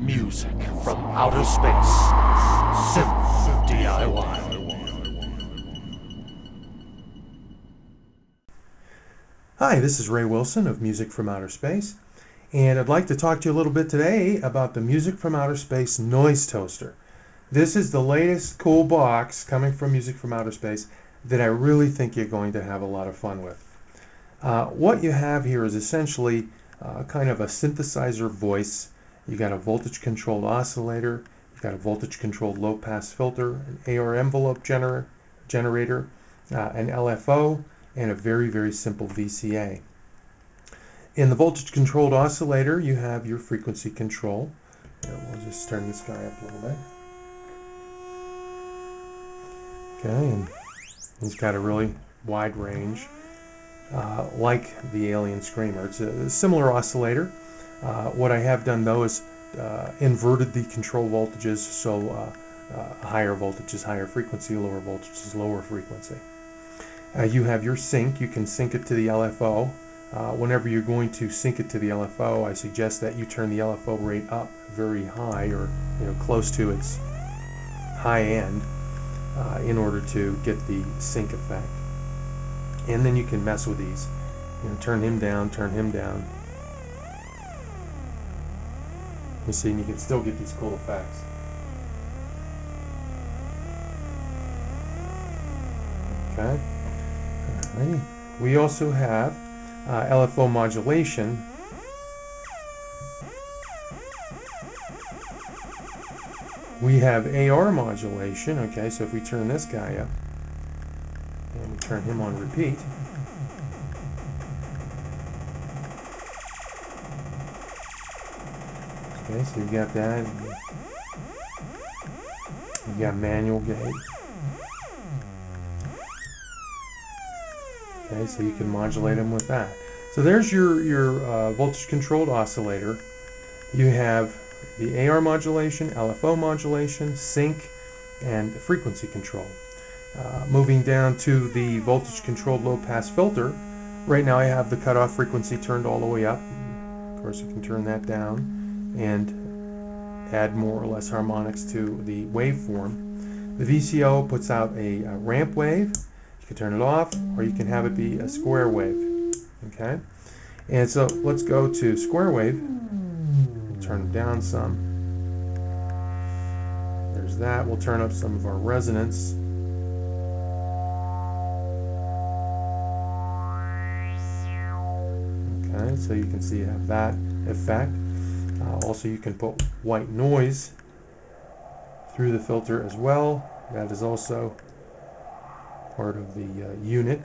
Music from outer space. Synth-diy. Hi, this is Ray Wilson of Music from Outer Space, and I'd like to talk to you a little bit today about the Music from Outer Space Noise Toaster. This is the latest cool box coming from Music from Outer Space that I really think you're going to have a lot of fun with. What you have here is essentially kind of a synthesizer voice. You got a voltage controlled oscillator, you've got a voltage controlled low pass filter, an AR envelope generator, an LFO, and a very, very simple VCA. In the voltage controlled oscillator, you have your frequency control. Here, we'll just turn this guy up a little bit. Okay, and he's got a really wide range, like the Alien Screamer. It's a similar oscillator. What I have done though is inverted the control voltages, so higher voltage is higher frequency, lower voltage is lower frequency. You have your sync. You can sync it to the LFO. Whenever you're going to sync it to the LFO, I suggest that you turn the LFO rate up very high, or close to its high end, in order to get the sync effect. And then you can mess with these. Turn him down, turn him down. You see, and you can still get these cool effects. Okay. Alrighty. We also have LFO modulation. We have AR modulation. Okay, so if we turn this guy up and we turn him on repeat, okay, so you've got that. You've got manual gate. Okay, so you can modulate them with that. So there's your voltage controlled oscillator. You have the AR modulation, LFO modulation, sync, and frequency control. Moving down to the voltage controlled low pass filter, right now I have the cutoff frequency turned all the way up. Of course, you can turn that down and add more or less harmonics to the waveform. The VCO puts out a ramp wave. You can turn it off, or you can have it be a square wave. Okay, and so let's go to square wave. We'll turn it down some. There's that. We'll turn up some of our resonance. Okay, so you can see you have that effect. Also, you can put white noise through the filter as well. That is also part of the unit.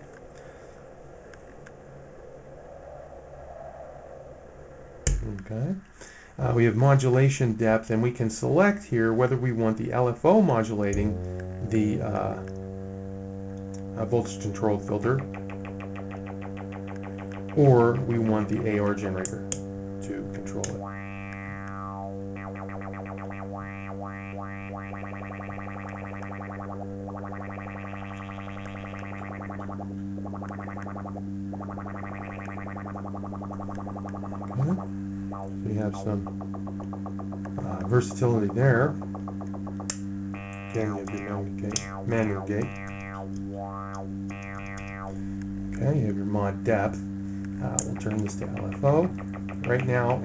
Okay. We have modulation depth, and we can select here whether we want the LFO modulating the voltage controlled filter, or we want the AR generator to control it. So you have some versatility there. Again, you have your manual gate. Okay, you have your mod depth. We'll turn this to LFO. Right now,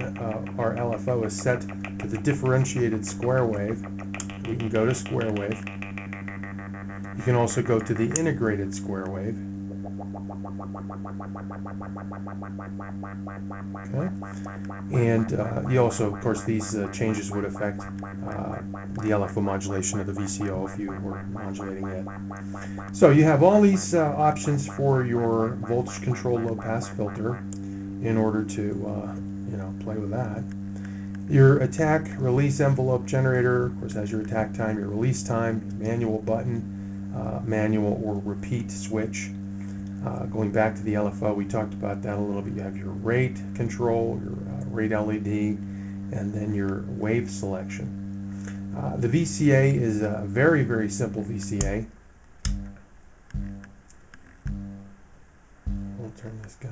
our LFO is set to the differentiated square wave. We can go to square wave. You can also go to the integrated square wave. Okay. And you also, of course, these changes would affect the LFO modulation of the VCO if you were modulating it. So you have all these options for your voltage control low pass filter in order to play with that. Your attack release envelope generator, of course, has your attack time, your release time, manual button, manual or repeat switch. Going back to the LFO, we talked about that a little bit. You have your rate control, your rate LED, and then your wave selection. The VCA is a very, very simple VCA. We'll turn this guy.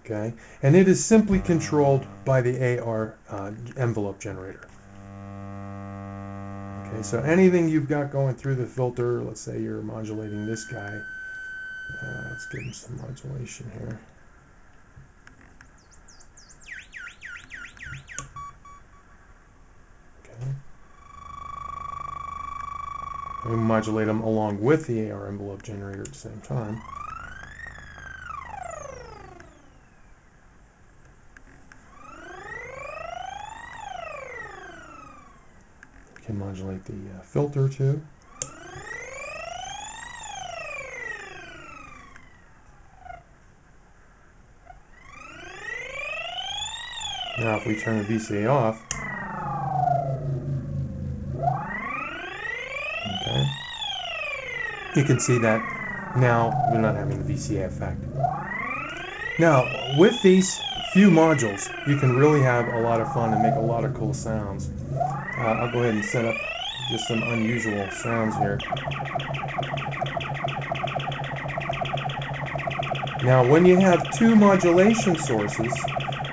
Okay, and it is simply controlled by the AR envelope generator. Okay, so anything you've got going through the filter, let's say you're modulating this guy. Let's give him some modulation here. Okay. We modulate them along with the AR envelope generator at the same time. We can modulate the filter too. Now if we turn the VCA off, okay, you can see that now we're not having the VCA effect. Now with these few modules, you can really have a lot of fun and make a lot of cool sounds. I'll go ahead and set up just some unusual sounds here. Now when you have two modulation sources,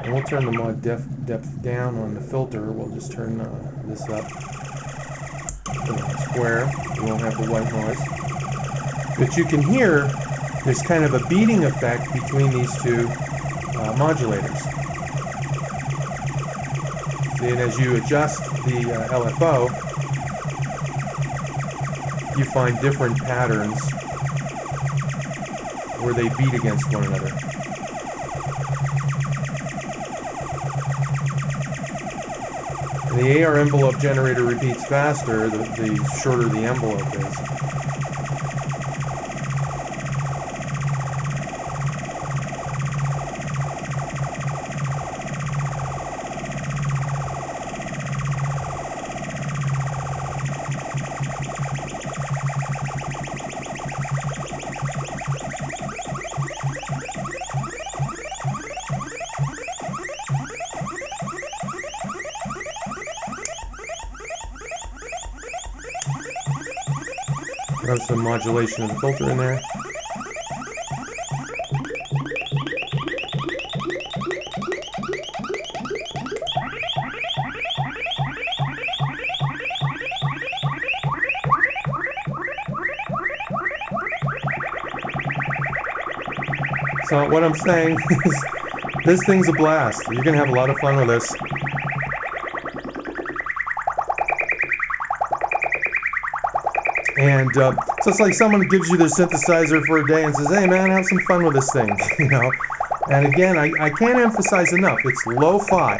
and we'll turn the mod depth down on the filter, we'll just turn this up to square, we won't have the white noise. But you can hear there's kind of a beating effect between these two modulators. See, and as you adjust the LFO, you find different patterns where they beat against one another. And the AR envelope generator repeats faster the shorter the envelope is. Have some modulation of the filter in there. So what I'm saying is this thing's a blast. You're going to have a lot of fun with this. And so it's like someone gives you their synthesizer for a day and says, hey man, have some fun with this thing, you know. And again, I can't emphasize enough, it's lo-fi.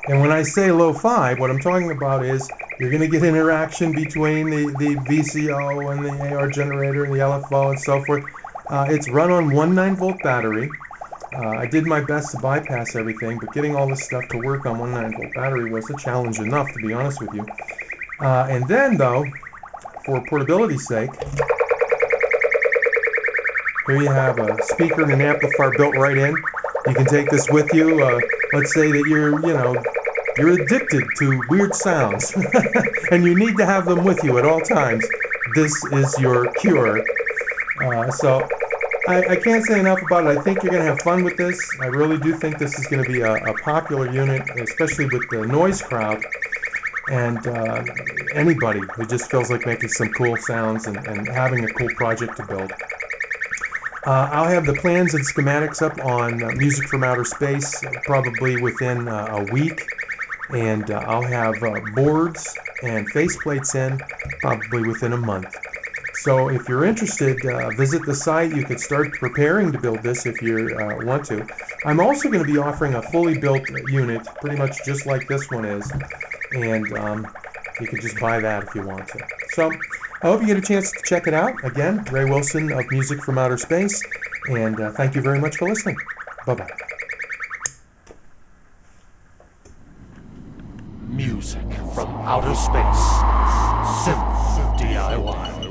And when I say lo-fi, what I'm talking about is you're going to get interaction between the VCO and the AR generator and the LFO and so forth. It's run on one 9-volt battery. I did my best to bypass everything, but getting all this stuff to work on one 9-volt battery was a challenge enough, to be honest with you. And then, though, for portability's sake, here you have a speaker and an amplifier built right in. You can take this with you. Let's say that you're addicted to weird sounds, and you need to have them with you at all times. This is your cure. So I can't say enough about it. I think you're going to have fun with this. I really do think this is going to be a popular unit, especially with the noise crowd. And anybody who just feels like making some cool sounds and having a cool project to build. I'll have the plans and schematics up on Music from Outer Space probably within a week, and I'll have boards and faceplates in probably within a month. So if you're interested, visit the site. You could start preparing to build this if you want to. I'm also going to be offering a fully built unit, pretty much just like this one is. And you can just buy that if you want to. So I hope you get a chance to check it out. Again, Ray Wilson of Music from Outer Space, and thank you very much for listening. Bye-bye. Music from outer space. Synth-diy.